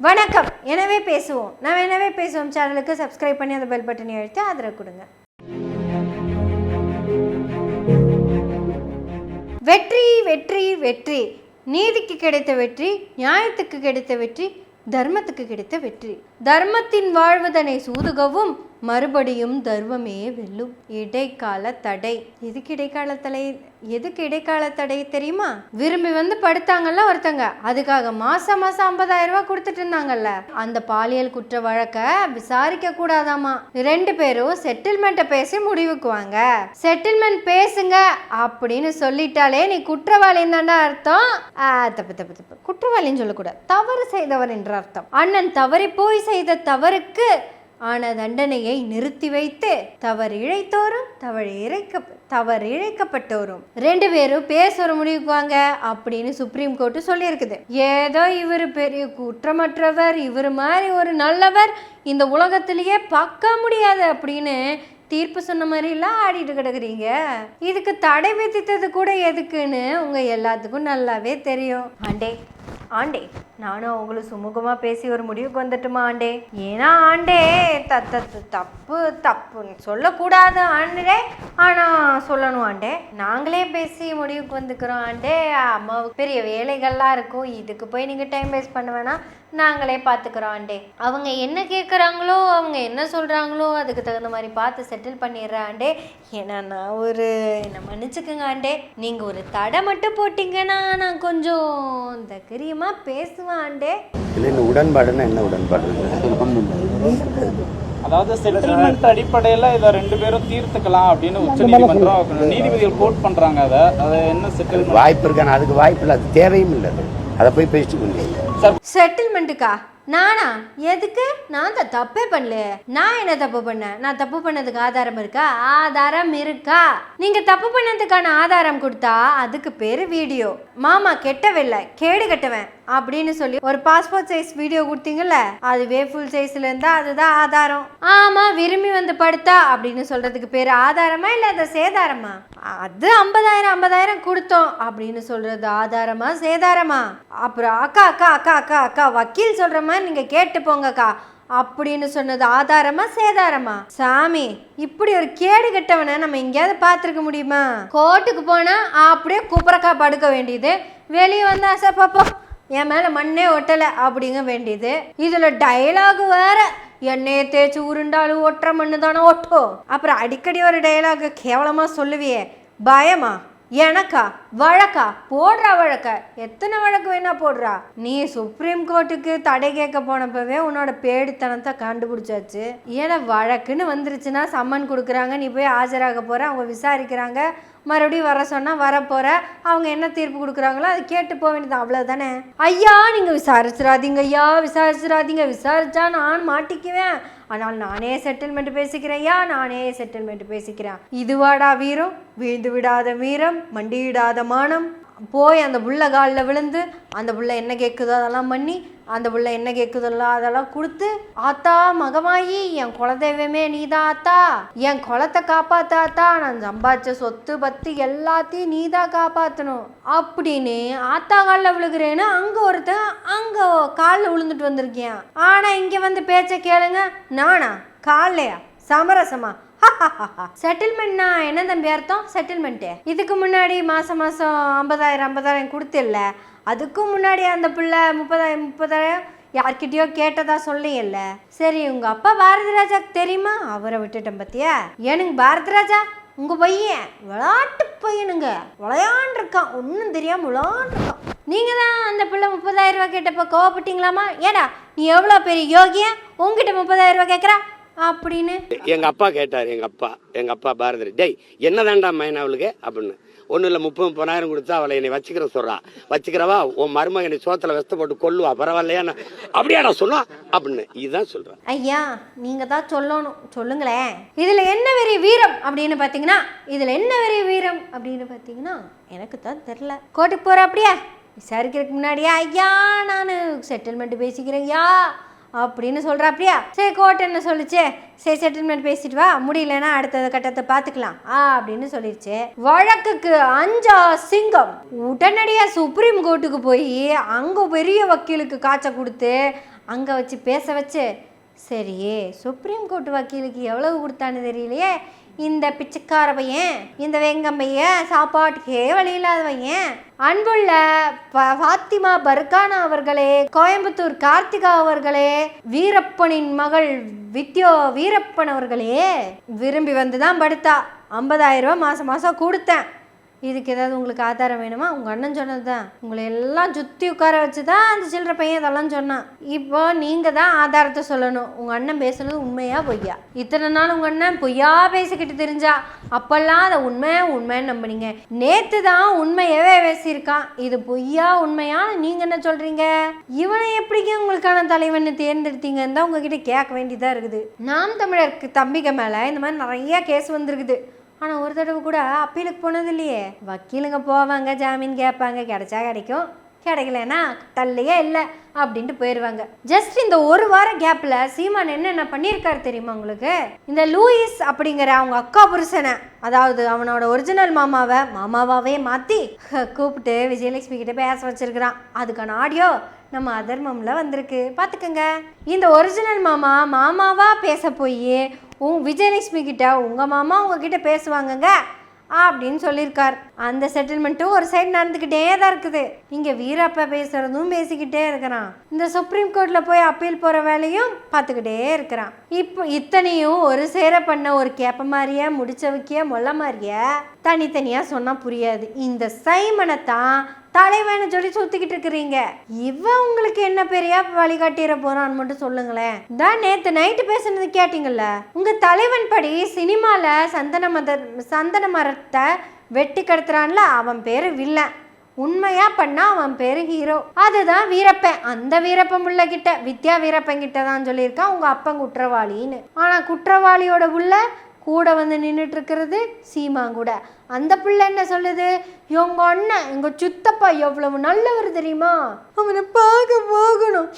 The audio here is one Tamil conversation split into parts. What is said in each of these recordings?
வணக்கம். எனவே பேசுவோம். நம்ம எனவே பேசுவோம் சேனலுக்கு சப்ஸ்கிரைப் பண்ணி அந்த பெல் பட்டனை அழுத்தி ஆதரவு கொடுங்க. வெற்றி வெற்றி வெற்றி. நீதிக்கு கிடைத்த வெற்றி, நியாயத்துக்கு கிடைத்த வெற்றி, தர்மத்துக்கு கிடைத்த வெற்றி. தர்மத்தின் வாழ்வதனை சூதுகவும் மறுபடியும் தர்மமே வெல்லும். இடைக்கால தடை. எதுக்கு இடைக்கால தடை தெரியுமா? விரும்பி வந்து படுத்தாங்கல்ல ஒருத்தங்க, அதுக்காக மாசம் 50,000 ரூபாய் கொடுத்துட்டு இருந்தாங்கல்ல, அந்த பாலியல் குற்ற வழக்க விசாரிக்க கூடாதாமா. 2 பேரும் செட்டில்மெண்ட்டை பேசி முடிவுக்குவாங்க. செட்டில்மெண்ட் பேசுங்க அப்படின்னு சொல்லிட்டாலே நீ குற்றவாளின்னு தானே அர்த்தம். தப்பு குற்றவாளின்னு சொல்லக்கூடாது, தவறு செய்தவர் என்ற அர்த்தம். அண்ணன் தவறி போய் செய்த தவறுக்கு ஆன தண்டனையை நிறுத்தி வைத்து தவறு இழைக்கப்பட்டோரும் 2 பேரும் பேசுற முடிவுக்குவாங்க அப்படின்னு சுப்ரீம் கோர்ட்டு சொல்லியிருக்குது. ஏதோ இவர் பெரிய குற்றமற்றவர், இவர் மாதிரி ஒரு நல்லவர் இந்த உலகத்திலேயே பார்க்க முடியாது அப்படின்னு தீர்ப்பு சொன்ன மாதிரிலாம் ஆடிட்டு கிடக்குறீங்க. இதுக்கு தடை விதித்தது கூட எதுக்குன்னு உங்க எல்லாத்துக்கும் நல்லாவே தெரியும். ஆண்டே நானும் அவங்களும் சுமூகமாக பேசி ஒரு முடிவுக்கு வந்துட்டுமா ஆண்டே? ஏன்னா ஆண்டே தப்புன்னு சொல்லக்கூடாது ஆண்டே, ஆனால் சொல்லணும் ஆண்டே. நாங்களே பேசி முடிவுக்கு வந்துக்கிறோம் ஆண்டே. அம்மாவுக்கு பெரிய வேலைகள்லாம் இருக்கும், இதுக்கு போய் நீங்கள் டைம் வேஸ்ட் பண்ண வேணாம், நாங்களே பார்த்துக்குறோம் ஆண்டே. அவங்க என்ன கேட்குறாங்களோ, அவங்க என்ன சொல்கிறாங்களோ அதுக்கு தகுந்த மாதிரி பார்த்து செட்டில் பண்ணிடுறேன் ஆண்டே. ஏன்னா நான் என்னை மன்னிச்சுக்குங்க ஆண்டே, நீங்கள் ஒரு தடை மட்டும் போட்டிங்கன்னா நான் கொஞ்சம் தைரியமாக பேசுவேன் ஆண்டே. உடன்பாடுன்னா என்ன உடன்பாடு? அதாவது செட்டில்மெண்ட் அடிப்படையில் இதை 2 பேரும் தீர்த்துக்கலாம் அப்படின்னு உச்சநீதிமன்றம் நீதிபதிகள் கோட் பண்ணுறாங்க. அதை என்ன செட்டில்மெண்ட் வாய்ப்பு இருக்கான? அதுக்கு வாய்ப்பு இல்லை, அது தேவையும் இல்லை. அதை போய் பேசிட்டு முடியாது. செட்டில்மெண்ட்டுக்கா? நானா? எதுக்கு? நான் தான் தப்பே பண்ணல. நான் என்ன தப்பு பண்ணேன்? நான் தப்பு பண்ணதுக்கு ஆதாரம் இருக்கா? ஆதாரம் இருக்கா? நீங்க தப்பு பண்ணதுக்கான ஆதாரம் கொடுத்தா அதுக்கு பேரு வீடியோ. மாமா கெட்டவில்ல, கேடு கட்டவன் அப்படின்னு சொல்லி ஒரு பாஸ்போர்ட் சைஸ் வீடியோ கொடுத்தீங்கல்ல, அதுவே ஃபுல் சைஸ்ல இருந்தா அதுதான் ஆதாரம். ஆமா, விரும்பி வந்து படுத்தா அப்படின்னு சொல்றதுக்கு பேரு ஆதாரமா இல்ல அது சேதாரமா? அது 50,000 கொடுத்தோம் அப்படின்னு சொல்றது ஆதாரமா சேதாரமா? அப்புறம் அக்கா வக்கீல் சொல்ற மாதிரி நீங்க கேட்டு போங்கக்கா அப்படின்னு சொன்னது ஆதாரமா சேதாரமா? சாமி, இப்படி ஒரு கேடு கட்டவனை நம்ம எங்கேயாவது பார்த்துருக்க முடியுமா? கோர்ட்டுக்கு போனா அப்படியே குப்பரக்கா படுக்க வேண்டியது, வெளியே வந்தா பாப்பா என் மேல மண்ணே ஒட்டலை அப்படிங்க வேண்டியது. இதுல டைலாக் வேற, எண்ணெயை தேய்ச்சி உருண்டாலும் ஒட்டுற மண்ணு தானே ஒட்டும். அப்புறம் அடிக்கடி ஒரு டைலாக் கேவலமா சொல்லுவியே, பயமா? எனக்கா? வழக்கா? போடுறா வழக்க, எத்தனை வழக்கு வேணா போடுறா. நீ சுப்ரீம் கோர்ட்டுக்கு தடை கேட்க போனப்பவே உன்னோட பேடித்தனத்தை கண்டுபிடிச்சாச்சு. ஏன்னா வழக்குன்னு வந்துருச்சுன்னா சம்மன் கொடுக்குறாங்க, நீ போய் ஆஜராக போற, அவங்க விசாரிக்கிறாங்க, மறுபடியும் வர சொன்னா வரப்போற, அவங்க என்ன தீர்ப்பு கொடுக்குறாங்களோ அது கேட்டு போக வேண்டியது, அவ்வளவுதானே. ஐயா நீங்க விசாரிச்சிடாதீங்க ஐயா, விசாரிச்சா நான் மாட்டிக்குவேன், ஆனால் நானே செட்டில்மெண்ட் பேசிக்கிறேன். இதுவாடா வீரம்? வீழ்ந்து விடாத வீரம், மண்டியிடாத மானம். போய் அந்த புள்ள காலில் விழுந்து அந்த புள்ள என்ன கேட்குதோ அதெல்லாம் பண்ணி, அந்த புள்ள என்ன கேட்குதோ அதெல்லாம் கொடுத்து, ஆத்தா மகமாயி என் குலதெய்வமே நீதான் ஆத்தா, என் குலத்தை காப்பாத்தாத்தா, நான் சம்பாதிச்ச சொத்து பத்து எல்லாத்தையும் நீதான் காப்பாற்றணும் அப்படின்னு ஆத்தா காலில் விழுகிறேன்னு அங்கே ஒருத்தன் அங்கே காலில் விழுந்துட்டு வந்திருக்கேன். ஆனால் இங்கே வந்து பேச்ச கேளுங்க, நானா காலையா சமரசமா? செட்டில்மெண்ட்னா என்ன தம்பி அர்த்தம்? செட்டில்மெண்ட்டு இதுக்கு முன்னாடி மாசம் 50,000 கொடுத்தில்ல, அதுக்கும் முன்னாடி அந்த பிள்ளை 30,000 யார்கிட்டயோ கேட்டதா சொல்லியல்ல. சரி, உங்க அப்பா பாரதி ராஜாக்கு தெரியுமா? அவரை விட்டுட்டேன் பத்தியா. எனக்கு பாரதி ராஜா உங்க பையன் விளையாட்டு பையனுங்க, விளையாண்டுருக்கான், ஒன்றும் தெரியாம விளையாண்டுருக்கான். நீங்க தான் அந்த பிள்ளை 30,000 ரூபாய் கேட்டப்ப கோவப்பட்டீங்களாமா? ஏடா நீ எவ்வளோ பெரிய யோகியா, உங்ககிட்ட 30,000 ரூபாய் கேட்குறா அப்படின்னு எங்க அப்பா கேட்டார். எங்க அப்பா பாரதி, டேய் என்னதான்டா மைன் அவளுக்கு அப்படின்னு. ஒன்றும் இல்லை, 30,000 கொடுத்தா அவளை என்னை வச்சுக்கிற சொல்றா, வச்சுக்கிறவா உன் மருமக என்னை சோத்துல வெஸ்த போட்டு கொல்லுவா, பரவாயில்லையா? அப்படியாடா சொல்லுவா அப்படின்னு. இதுதான் சொல்றேன். ஐயா நீங்க தான் சொல்லணும், சொல்லுங்களேன். இதுல என்ன வெறி வீரம் அப்படின்னு பாத்தீங்கன்னா எனக்கு தான் தெரியல. கோர்ட்டுக்கு போற அப்படியே விசாரிக்கிறதுக்கு முன்னாடியா ஐயா நான் செட்டில்மெண்ட் பேசிக்கிறேன்யா அப்படின்னு சொல்கிறா. அப்படியா? சரி, கோர்ட் என்ன சொல்லிச்சு? சரி செட்டில்மெண்ட் பேசிட்டு வா, முடியலன்னா அடுத்த கட்டத்தை பார்த்துக்கலாம் அப்படின்னு சொல்லிடுச்சு. வழக்குக்கு 5 சிங்கம் உடனடியாக சுப்ரீம் கோர்ட்டுக்கு போய் அங்கே பெரிய வக்கீலுக்கு காய்ச்ச கொடுத்து அங்கே வச்சு பேச வச்சு, சரி சுப்ரீம் கோர்ட் வக்கீலுக்கு எவ்வளவு கொடுத்தான்னு தெரியலையே, இந்த பிச்சைக்கார பையன், இந்த வெங்கம் பையன், சாப்பாட்டுக்கே வழி இல்லாத பையன், அன்புள்ள ஃபாத்திமா பர்கானா அவர்களே, கோயம்புத்தூர் கார்த்திகா அவர்களே, வீரப்பனின் மகள் வித்யோ வீரப்பன் அவர்களே, விரும்பி வந்து தான் படுத்தா. 50,000 ரூபா மாதம் மாதம் கொடுத்தேன். இதுக்கு ஏதாவது உங்களுக்கு ஆதாரம் வேணுமா? உங்கள் அண்ணன் சொன்னது தான். உங்களை எல்லாம் சுற்றி உட்கார வச்சு தான் அந்த சில்லற பையன் இதெல்லாம் சொன்னான். இப்போ நீங்கள் தான் ஆதாரத்தை சொல்லணும். உங்கள் அண்ணன் பேசுனது உண்மையா பொய்யா? இத்தனை நாள் உங்கள் அண்ணன் பொய்யா பேசிக்கிட்டு தெரிஞ்சா அப்போல்லாம் அதை உண்மைன்னு நம்பினீங்க. நேற்று தான் உண்மையவே பேசியிருக்கான். இது பொய்யா உண்மையான்னு நீங்கள் என்ன சொல்கிறீங்க? இவனை எப்படிங்க உங்களுக்கான தலைவனை தேர்ந்தெடுத்தீங்கன்னு தான் உங்ககிட்ட கேட்க வேண்டியதாக இருக்குது. நாம் தமிழருக்கு தம்பிக்க மேலே இந்த மாதிரி நிறையா கேஸ் வந்திருக்குது. ஆனால் ஒரு தடவை கூட அப்பீலுக்கு போனது இல்லையே. வக்கீலுங்க போவாங்க, ஜாமீன் கேட்பாங்க, கிடைச்சா கிடைக்கும், கிடைக்கலன்னா தள்ளையே இல்லை அப்படின்ட்டு போயிடுவாங்க. ஜஸ்ட் இந்த ஒரு வார கேப்பில் சீமான் என்னென்ன பண்ணியிருக்காரு தெரியுமா உங்களுக்கு? இந்த லூயிஸ் அப்படிங்கிற அவங்க அக்கா புருஷனை, அதாவது அவனோட ஒரிஜினல் மாமாவாவே மாற்றி கூப்பிட்டு விஜயலட்சுமி கிட்ட பேச வச்சிருக்கிறான். அதுக்கான ஆடியோ நம்ம அதர்மம்ல வந்திருக்கு, பார்த்துக்கோங்க. இந்த ஒரிஜினல் மாமாவா பேச போய் விஜயலட்சுமி கிட்ட உங்கள் மாமா உங்ககிட்ட பேசுவாங்கங்க அப்படின்னு சொல்லியிருக்கார். அந்த செட்டில்மெண்ட்டும் ஒரு சைடு நடந்துக்கிட்டே தான் இருக்குது. இங்கே வீரப்பா பேசுகிறதும் பேசிக்கிட்டே இருக்கிறான். இந்த சுப்ரீம் கோர்ட்டில் போய் அப்பீல் போகிற வேலையும் பார்த்துக்கிட்டே இருக்கிறான். இப்போ இத்தனையும் ஒரு சேர பண்ண ஒரு கேப்ப மாதிரியே முடிச்சவுக்கிய மொல்ல மாதிரியே தனித்தனியாக சொன்னால் புரியாது. இந்த சைமனை தான் தலைவனை சொல்லி சுத்திக்கிட்டு இருக்கிறீங்க. இவன் உங்களுக்கு என்ன பெரிய வழிகாட்டிட போறான்னு மட்டும் சொல்லுங்களேன். தான் நேத்து நைட்டு பேசுனது கேட்டீங்கல்ல, உங்க தலைவன் படி சினிமால சந்தன மரத்தை வெட்டி கடத்துறான்ல, அவன் பேரு வில்லன். உண்மையா பண்ணா அவன் பேரு ஹீரோ. அதுதான் வீரப்பன். அந்த வீரப்பன் புள்ள கிட்ட, வித்யா வீரப்பன் கிட்ட தான் சொல்லியிருக்கான் உங்க அப்பன் குற்றவாளின்னு. ஆனா குற்றவாளியோட புள்ள கூட வந்து நின்றுட்டு இருக்கிறது சீமாங்கூட. அந்த பிள்ளை என்ன சொல்லுது? எங்க அண்ணன், எங்க சித்தப்பா எவ்வளவு நல்லவர் தெரியுமா, அவனை பார்க்க போகணும்,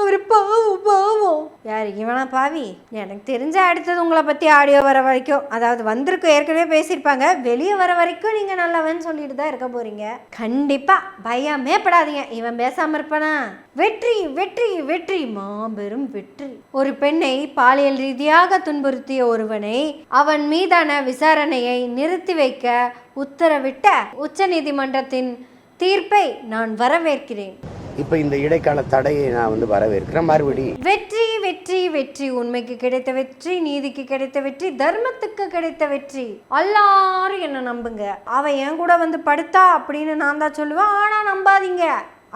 அவர் பாவம். யாருக்கு வேணா பாவி? எனக்கு தெரிஞ்ச அடுத்தது உங்களை பற்றி ஆடியோ வர வரைக்கும், அதாவது வந்திருக்கும், ஏற்கனவே பேசியிருப்பாங்க, வெளியே வர வரைக்கும் நீங்கள் நல்லவன்னு சொல்லிட்டு தான் இருக்க போறீங்க. கண்டிப்பாக பயமே படாதீங்க. இவன் பேசாமல் இருப்பானா? வெற்றி வெற்றி வெற்றி, மாபெரும் வெற்றி. ஒரு பெண்ணை பாலியல் ரீதியாக துன்புறுத்திய ஒருவனை அவன் மீதான விசாரணையை நிறுத்தி வைக்க உத்தரவிட்ட உச்சநீதிமன்றத்தின் தீர்ப்பை நான் வரவேற்கிறேன். இப்ப இந்த இடைக்கால தடையை நான் வரவேற்கிறேன். மறுபடி வெற்றி வெற்றி வெற்றி, உண்மைக்கு கிடைத்த வெற்றி, நீதிக்கு கிடைத்த வெற்றி, தர்மத்துக்கு கிடைத்த வெற்றி. எல்லாரும் என்ன நம்புங்க. அவன் என் கூட படுத்தா அப்படின்னு நான் தான் சொல்லுவேன். ஆனா நம்பாதீங்க,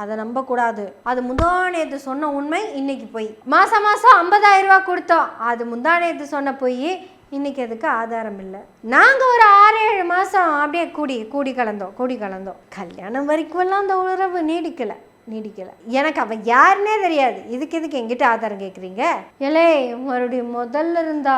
அதை நம்பக்கூடாது. அது முந்தானேத்து சொன்ன உண்மை, இன்னைக்கு போய். மாசம் 50,000 ரூபா கொடுத்தோம், அது முந்தானேத்து சொன்ன போய். இன்னைக்கு அதுக்கு ஆதாரம் இல்லை. நாங்கள் ஒரு 6-7 மாதம் அப்படியே கூடி கலந்தோம். கல்யாணம் வரைக்கும் எல்லாம் அந்த உறவு நீடிக்கலை. எனக்கு அவன் யாருன்னே தெரியாது. இதுக்கு எங்கிட்ட ஆதாரம் கேட்குறீங்க? ஏலே, மறுபடியும் முதல்ல இருந்தா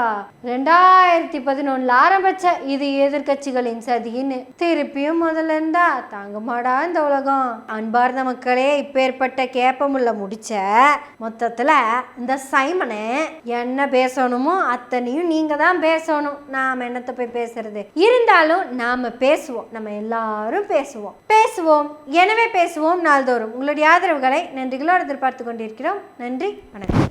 2011 ஆரம்பிச்ச இது எதிர்கட்சிகளின் சதின்னு திருப்பியும் முதல்ல இருந்தா தாங்கமாடா இந்த உலகம். அன்பார்ந்த மக்களே, இப்பேற்பட்ட கேப்பமுள்ள முடிச்ச மொத்தத்துல இந்த சைமனை என்ன பேசணுமோ அத்தனையும் நீங்க தான் பேசணும். நாம என்னத்தை போய் பேசுறது? இருந்தாலும் நாம பேசுவோம், நம்ம எல்லாரும் பேசுவோம். எனவே பேசுவோம் நாள்தோறும். உங்களுடைய ஆதரவுகளை நன்றிகளோடு எதிர்பார்த்து கொண்டிருக்கிறோம். நன்றி, வணக்கம்.